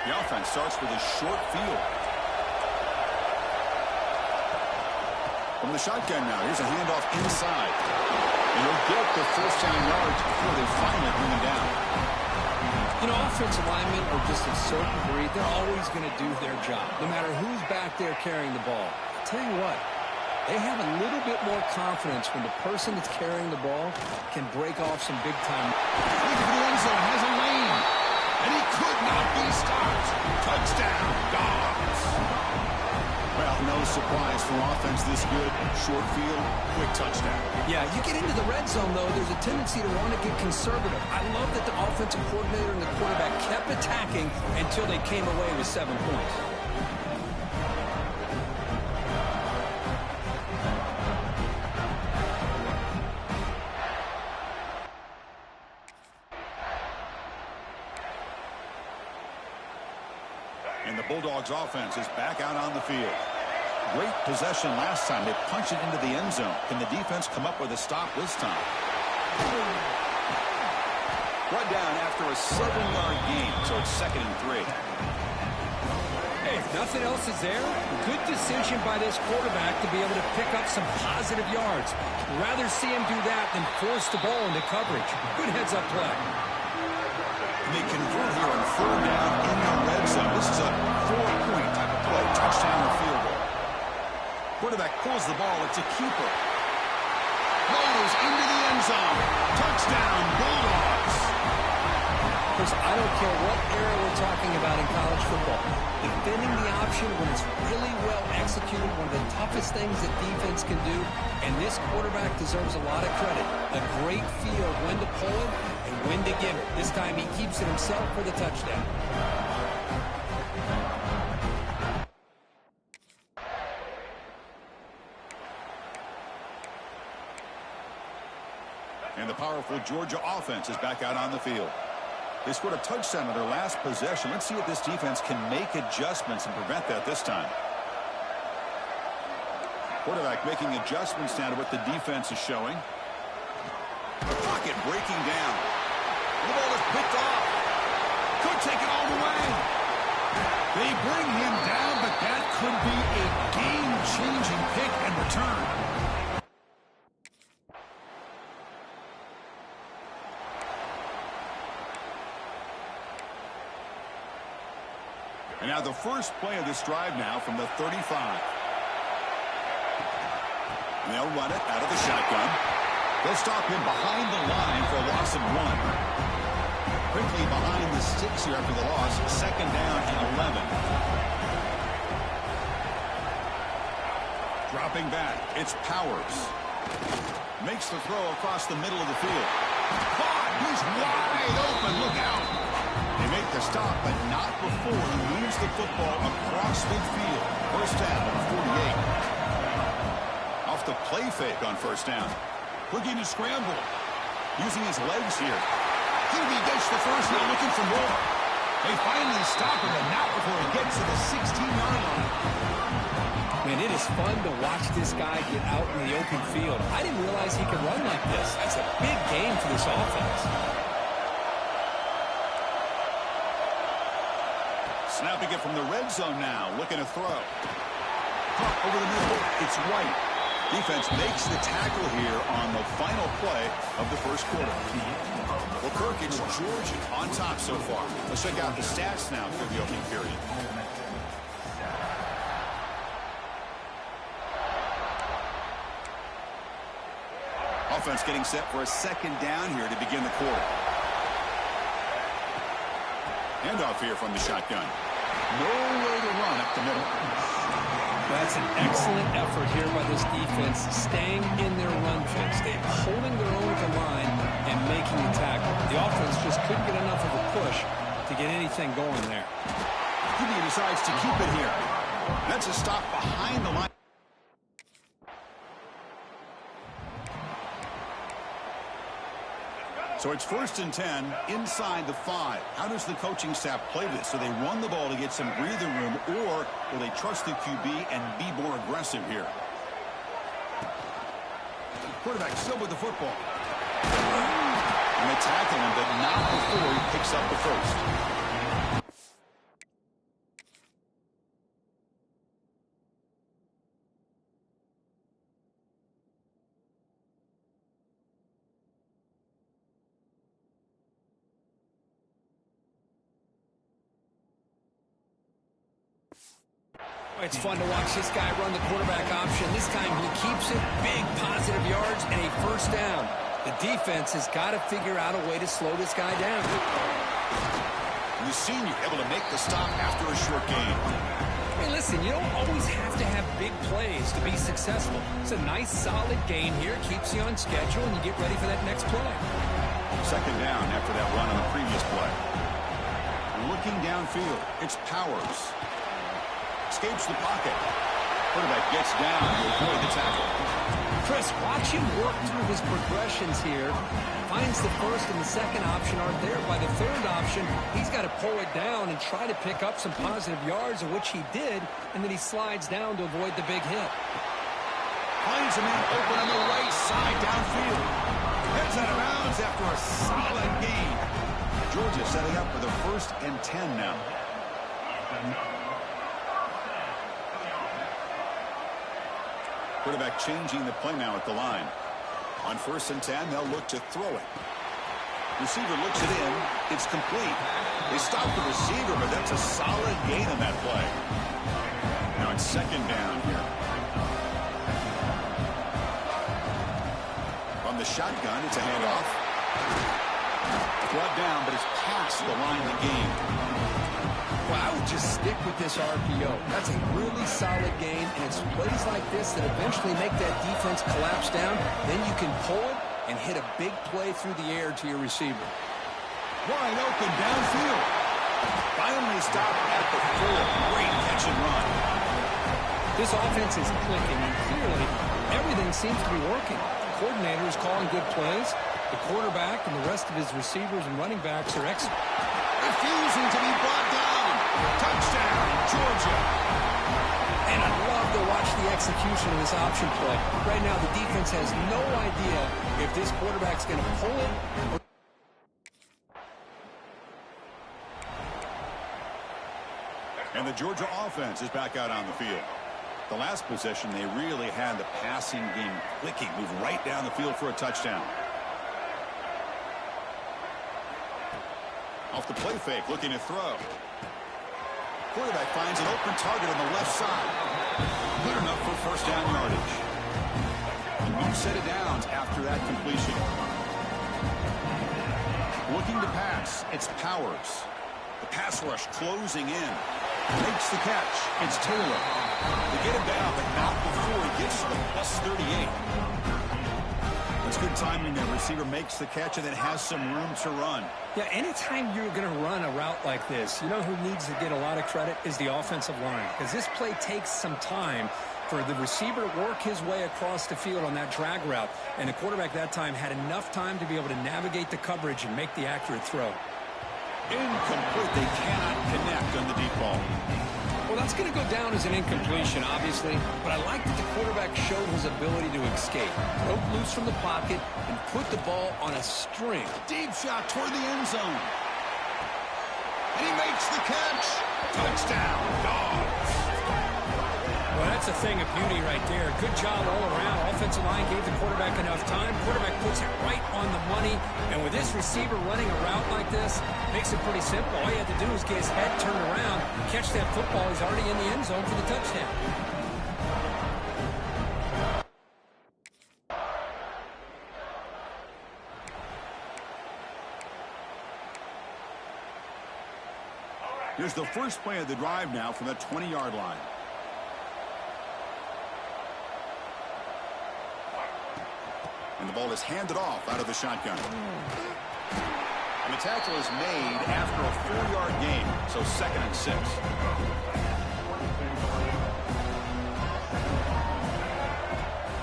The offense starts with a short field. From the shotgun now, here's a handoff inside. And he'll get the first down yards before they finally bring him down. You know, offensive linemen are just a certain breed. They're always going to do their job, no matter who's back there carrying the ball. I'll tell you what, they have a little bit more confidence when the person that's carrying the ball can break off some big-time. Looking for the end zone, has a lane. And he could not be stopped. Touchdown, Dogs. Well, no surprise for offense this good. Short field, quick touchdown. Yeah, you get into the red zone, though, there's a tendency to want to get conservative. I love that the offensive coordinator and the quarterback kept attacking until they came away with 7 points. And the Bulldogs offense is back out on the field. Great possession last time. They punched it into the end zone. Can the defense come up with a stop this time? Brought down after a 7-yard gain, so it's 2nd and 3. Hey, if nothing else is there, good decision by this quarterback to be able to pick up some positive yards. Rather see him do that than force the ball into coverage. Good heads-up play. And they convert here on 4th down in the red zone. This is a 4-point type of play, touchdown or field goal. Quarterback pulls the ball. It's a keeper. Floaters into the end zone. Touchdown, Bulldogs. Chris, I don't care what era we're talking about in college football. Defending the option when it's really well executed, one of the toughest things that defense can do, and this quarterback deserves a lot of credit. A great feel of when to pull it and when to give it. This time he keeps it himself for the touchdown. And the powerful Georgia offense is back out on the field. They scored a touchdown on their last possession. Let's see if this defense can make adjustments and prevent that this time. Quarterback making adjustments now to what the defense is showing. The pocket breaking down. The ball is picked off. Could take it all the way. They bring him down, but that could be a game-changing pick and return. And now the first play of this drive now from the 35. And they'll run it out of the shotgun. They'll stop him behind the line for a loss of 1. Quickly behind the sticks here after the loss. 2nd down and 11. Dropping back. It's Powers. Makes the throw across the middle of the field. Caught. He's wide open. Look out. They make the stop, but not before he moves the football across midfield. First down at 48. Off the play fake on first down. Looking to scramble. Using his legs here. He gets the first, now looking for more. They finally stop him, but not before he gets to the 16-yard line. Man, it is fun to watch this guy get out in the open field. I didn't realize he could run like this. That's a big game for this offense. Snapping it from the red zone now, looking to throw. Caught over the middle. It's White. Defense makes the tackle here on the final play of the first quarter. Well, Kirk, it's Georgia on top so far. Let's check out the stats now for the opening period. Offense getting set for a 2nd down here to begin the quarter. Handoff here from the shotgun. No way to run up the middle. That's an excellent effort here by this defense, staying in their run fix. They're holding their own at the line and making the tackle. The offense just couldn't get enough of a push to get anything going there. He decides to keep it here. That's a stop behind the line. So it's 1st and 10 inside the 5. How does the coaching staff play this? So they run the ball to get some breathing room, or will they trust the QB and be more aggressive here? Quarterback still with the football. And they tackle him, but not before he picks up the first. It's fun to watch this guy run the quarterback option. This time he keeps it, big positive yards, and a first down. The defense has got to figure out a way to slow this guy down. And the senior able to make the stop after a short gain. Hey, listen, you don't always have to have big plays to be successful. It's a nice, solid gain here. Keeps you on schedule, and you get ready for that next play. Second down after that run on the previous play. Looking downfield, it's Powers. Escapes the pocket. Quarterback gets down to avoid the tackle. Chris, watch him work through his progressions here. Finds the first and the second option aren't there. By the third option, he's got to pull it down and try to pick up some positive yards, of which he did, and then he slides down to avoid the big hit. Finds a man open on the right side downfield. Heads out of bounds after a solid gain. Georgia setting up for the 1st and 10 now. Quarterback changing the play now at the line. On 1st and 10, they'll look to throw it. Receiver looks it in. It's complete. They stop the receiver, but that's a solid gain on that play. Now it's 2nd down here. From the shotgun, it's a handoff. Brought down, but it's past the line of the game. Well, I would just stick with this RPO. That's a really solid game, and it's plays like this that eventually make that defense collapse down. Then you can pull it and hit a big play through the air to your receiver. Wide open downfield. Finally stopped at the 4. Great catch and run. This offense is clicking, and clearly everything seems to be working. The coordinator is calling good plays. The quarterback and the rest of his receivers and running backs are refusing to be brought down. Touchdown, Georgia. And I love to watch the execution of this option play. Right now, the defense has no idea if this quarterback's going to pull it. And the Georgia offense is back out on the field. The last possession, they really had the passing game clicking. Move right down the field for a touchdown. Off the play fake, looking to throw. Quarterback finds an open target on the left side. Good enough for 1st down yardage. And no set of downs after that completion. Looking to pass, it's Powers. The pass rush closing in. Makes the catch. It's Taylor. They get him down, but not before he gets to the +38. That's good timing there. Receiver makes the catch and then has some room to run. Yeah, anytime you're going to run a route like this, you know who needs to get a lot of credit is the offensive line. Because this play takes some time for the receiver to work his way across the field on that drag route. And the quarterback that time had enough time to be able to navigate the coverage and make the accurate throw. Incomplete. They cannot connect on the deep ball. Well, that's going to go down as an incompletion, obviously, but I like that the quarterback showed his ability to escape, broke loose from the pocket, and put the ball on a string. Deep shot toward the end zone. And he makes the catch. Touchdown, Dogs. Well, that's a thing of beauty right there. Good job all around. Offensive line gave the quarterback enough time. Quarterback puts it right on the money. And with this receiver running a route like this, makes it pretty simple. All you have to do is get his head turned around, catch that football. He's already in the end zone for the touchdown. Here's the first play of the drive now from the 20-yard line. And the ball is handed off out of the shotgun. And the tackle is made after a 4-yard gain, so 2nd and 6.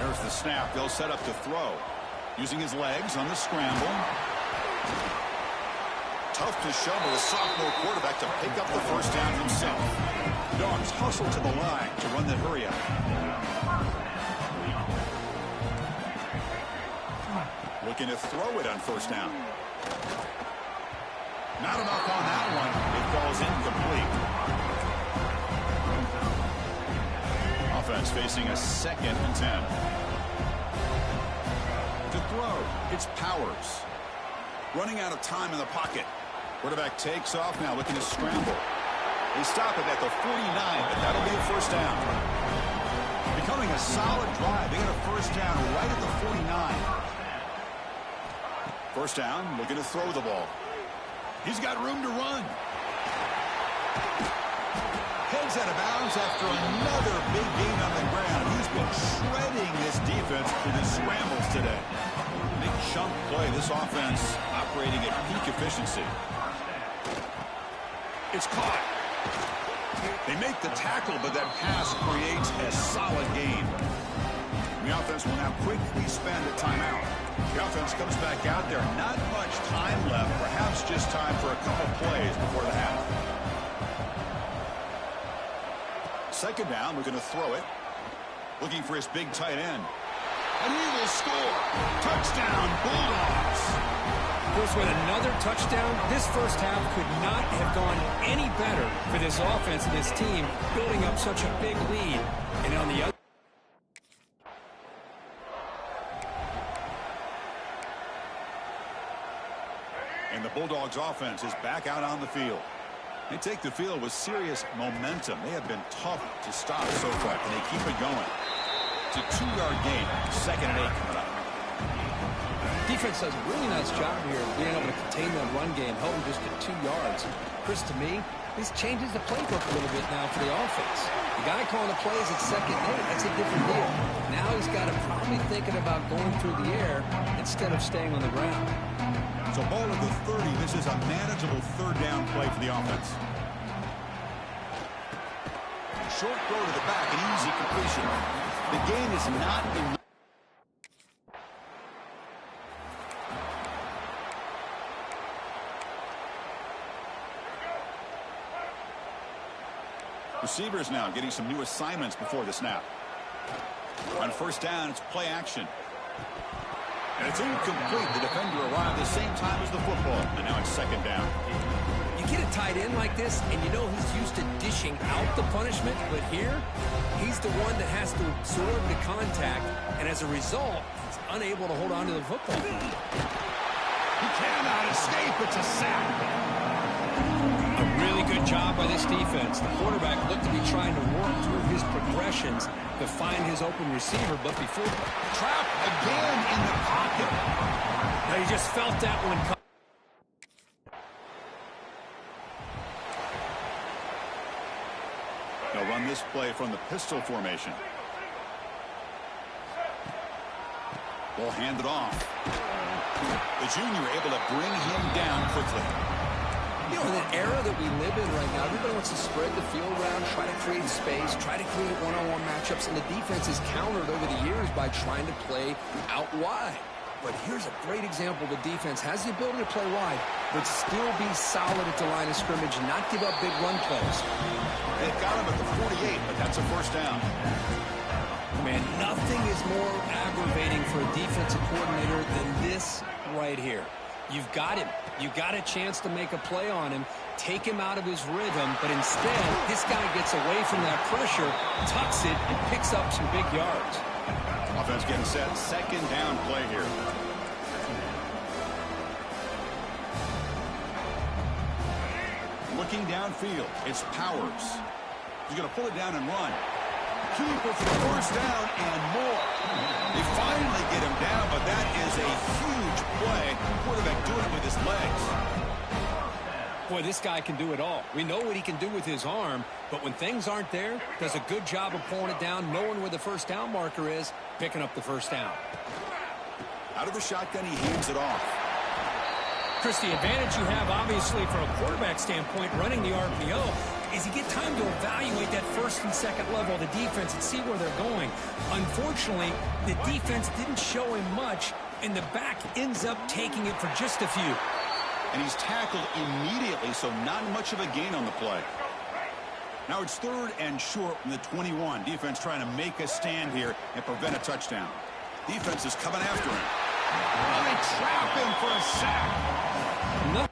There's the snap. They'll set up to throw. Using his legs on the scramble. Tough to shovel a sophomore quarterback to pick up the 1st down himself. Dogs hustle to the line to run the hurry-up. Looking to throw it on 1st down. Not enough on that one. It falls incomplete. Offense facing a 2nd and 10. To throw, it's Powers. Running out of time in the pocket. Quarterback takes off now, looking to scramble. They stop it at the 49, but that'll be a first down. Becoming a solid drive. They get a first down right at the 49. First down, looking to throw the ball. He's got room to run. Heads out of bounds after another big gain on the ground. He's been shredding this defense through the scrambles today. Big chunk play. This offense operating at peak efficiency. It's caught. They make the tackle, but that pass creates a solid gain. The offense will now quickly spend a timeout. The offense comes back out there. Not much time left. Perhaps just time for a couple plays before the half. Second down, we're going to throw it. Looking for his big tight end. And he will score. Touchdown, Bulldogs. Bruce, with another touchdown, this first half could not have gone any better for this offense and this team, building up such a big lead. And on the other... And the Bulldogs offense is back out on the field. They take the field with serious momentum. They have been tough to stop so far, and they keep it going. It's a 2-yard gain. 2nd and 8 coming up. Defense does a really nice job here of being able to contain that run game, held them just at 2 yards. Chris, to me, this changes the playbook a little bit now for the offense. The guy calling the plays at 2nd and 8, that's a different deal. Now he's got to probably thinking about going through the air instead of staying on the ground. So ball at the 30. This is a manageable 3rd down play for the offense. Short throw to the back, an easy completion. The gain is not enough. Receivers now getting some new assignments before the snap. On first down, it's play action. And it's incomplete. The defender arrived at the same time as the football. And now it's 2nd down. You get a tight end like this, and you know he's used to dishing out the punishment. But here, he's the one that has to absorb the contact. And as a result, he's unable to hold on to the football. He cannot escape. It's a sack. A really good job by this defense. The quarterback looked to be trying to work through his progressions to find his open receiver, but before... Trapped again in the pocket. He just felt that one coming. They'll run this play from the pistol formation. Ball handed off. The junior able to bring him down quickly. You know, in an era that we live in right now, everybody wants to spread the field around, try to create space, try to create one-on-one matchups, and the defense is countered over the years by trying to play out wide. But here's a great example. The defense has the ability to play wide, but still be solid at the line of scrimmage and not give up big run plays. They've got him at the 48, but that's a first down. Man, nothing is more aggravating for a defensive coordinator than this right here. You've got him. You got a chance to make a play on him, take him out of his rhythm, but instead, this guy gets away from that pressure, tucks it, and picks up some big yards. Offense getting set. 2nd down play here. Looking downfield. It's Powers. He's going to pull it down and run. Keeper for the first down and more. They finally get him down, but that is a huge play. Quarterback doing it with his legs. Boy, this guy can do it all. We know what he can do with his arm, but when things aren't there, does a good job of pulling it down, knowing where the first down marker is, picking up the first down. Out of the shotgun, he hands it off. Chris, the advantage you have, obviously, from a quarterback standpoint, running the RPO, is you get time to evaluate that first and second level of the defense and see where they're going. Unfortunately, the defense didn't show him much, and the back ends up taking it for just a few. And he's tackled immediately, so not much of a gain on the play. Now it's 3rd and short from the 21. Defense trying to make a stand here and prevent a touchdown. Defense is coming after him. Oh, they trap him for a sack. No.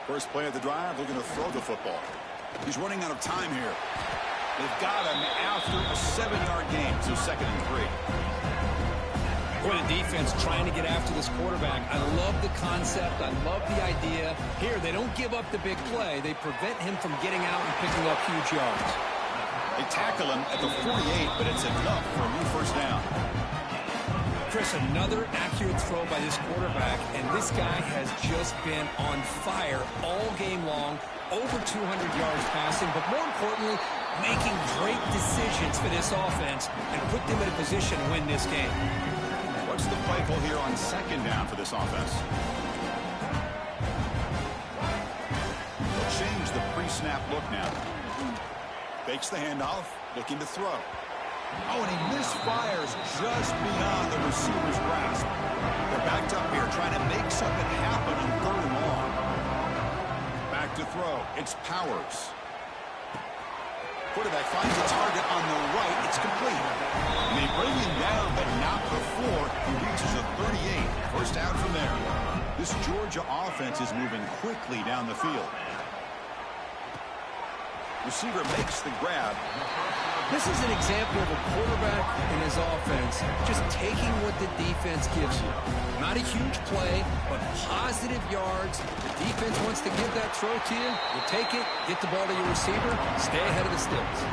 First play of the drive, looking to throw the football. He's running out of time here. They've got him after a 7-yard gain, so 2nd and 3. Boy, the defense trying to get after this quarterback. I love the concept. I love the idea. Here, they don't give up the big play. They prevent him from getting out and picking up huge yards. They tackle him at the 48, but it's enough for a new first down. Chris, another accurate throw by this quarterback, and this guy has just been on fire all game long, over 200 yards passing, but more importantly, making great decisions for this offense and put them in a position to win this game. What's the play call here on 2nd down for this offense? They'll change the pre-snap look now. Fakes the handoff, looking to throw. Oh, and he misfires just beyond the receiver's grasp. They're backed up here, trying to make something happen on 3rd and long. Back to throw. It's Powers. Quarterback finds a target on the right. It's complete. And they bring him down, but not before he reaches a 38. First down from there. This Georgia offense is moving quickly down the field. Receiver makes the grab. This is an example of a quarterback and his offense just taking what the defense gives you. Not a huge play, but positive yards. The defense wants to give that throw to you. You take it, get the ball to your receiver, stay ahead of the sticks.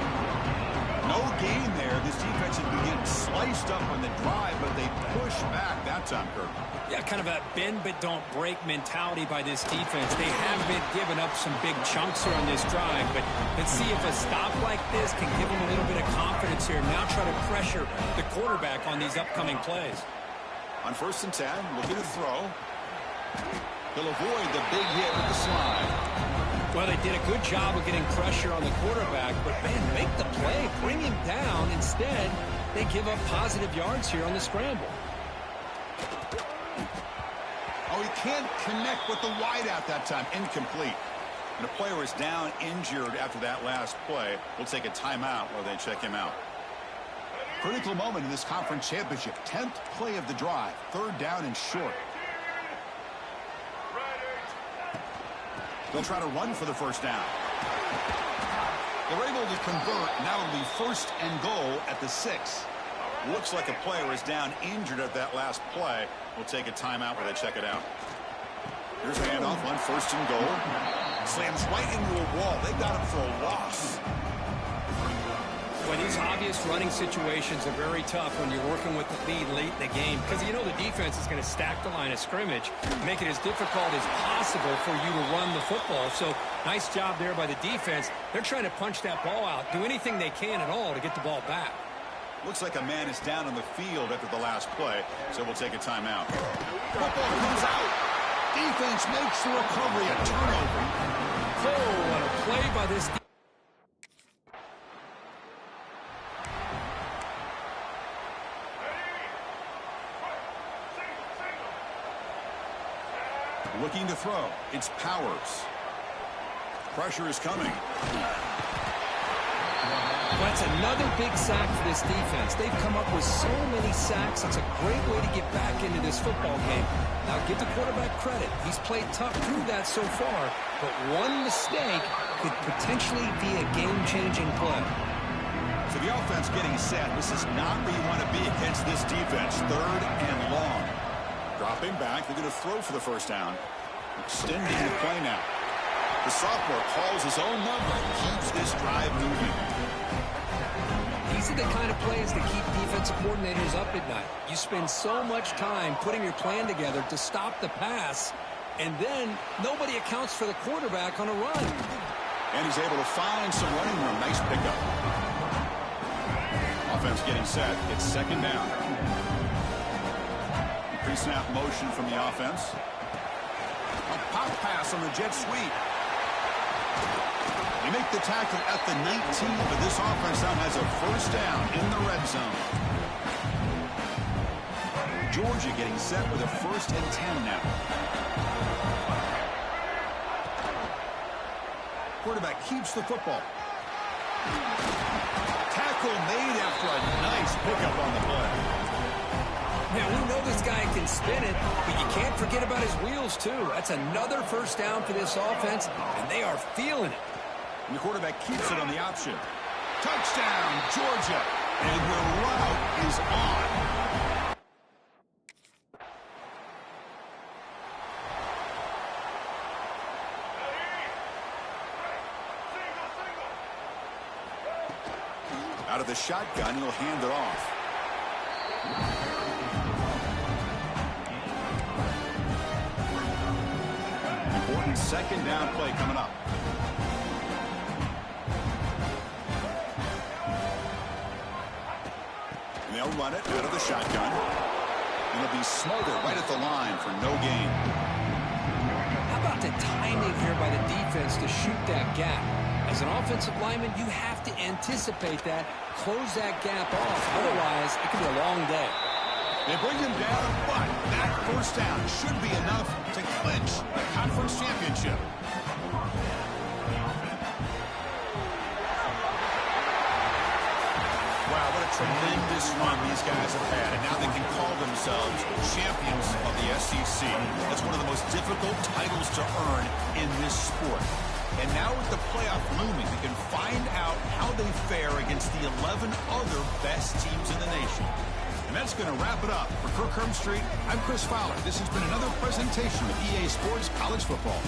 No gain there. This defense has been getting sliced up on the drive, but they push back that time, Kirk. Yeah, kind of a bend but don't break mentality by this defense. They have been giving up some big chunks here on this drive, but let's see if a stop like this can give them a little bit of confidence here. Now try to pressure the quarterback on these upcoming plays. On 1st and 10, looking to throw. He'll avoid the big hit with the slide. Well, they did a good job of getting pressure on the quarterback, but, man, make the play, bring him down. Instead, they give up positive yards here on the scramble. Oh, he can't connect with the wideout that time. Incomplete. And a player is down injured after that last play. We'll take a timeout while they check him out. Critical moment in this conference championship. 10th play of the drive. 3rd down and short. They'll try to run for the first down. They're able to convert. Now it'll be 1st and goal at the 6. Looks like a player is down injured at that last play. We'll take a timeout while they check it out. Here's a handoff on 1st and goal. Slams right into a wall. They got him for a loss. Well, these obvious running situations are very tough when you're working with the lead late in the game because you know the defense is going to stack the line of scrimmage, make it as difficult as possible for you to run the football. So nice job there by the defense. They're trying to punch that ball out, do anything they can at all to get the ball back. Looks like a man is down on the field after the last play, so we'll take a timeout. Football comes out. Defense makes the recovery, a turnover. Oh, what a play by this defense. Looking to throw. It's Powers. Pressure is coming. Well, that's another big sack for this defense. They've come up with so many sacks. It's a great way to get back into this football game. Now, give the quarterback credit. He's played tough through that so far, but one mistake could potentially be a game-changing play. So the offense getting set. This is not where you want to be against this defense. 3rd and long. Dropping back. They're going to throw for the first down. Extending the play now. The sophomore calls his own number and keeps this drive moving. These are the kind of plays that keep defensive coordinators up at night. You spend so much time putting your plan together to stop the pass, and then nobody accounts for the quarterback on a run. And he's able to find some running room. Nice pickup. Offense getting set. It's 2nd down. Pre-snap motion from the offense. A pop pass on the jet sweep. They make the tackle at the 19, but this offense now has a first down in the red zone. Georgia getting set with a 1st and 10 now. Quarterback keeps the football. Tackle made after a nice pickup on the play. Now, we know this guy can spin it, but you can't forget about his wheels, too. That's another first down for this offense, and they are feeling it. And the quarterback keeps it on the option. Touchdown, Georgia. And the route is on. Out of the shotgun, he'll hand it off. Important second down play coming up. And they'll run it out of the shotgun. And it'll be Smolder right at the line for no gain. How about the timing here by the defense to shoot that gap? As an offensive lineman, you have to anticipate that, close that gap off. Otherwise, it could be a long day. They bring him down, but that first down should be enough to clinch the conference championship. Wow, what a tremendous run these guys have had, and now they can call themselves champions of the SEC. That's one of the most difficult titles to earn in this sport. And now with the playoff looming, they can find out how they fare against the 11 other best teams in the nation. And that's going to wrap it up. For Kirk Street, I'm Chris Fowler. This has been another presentation of EA Sports College Football.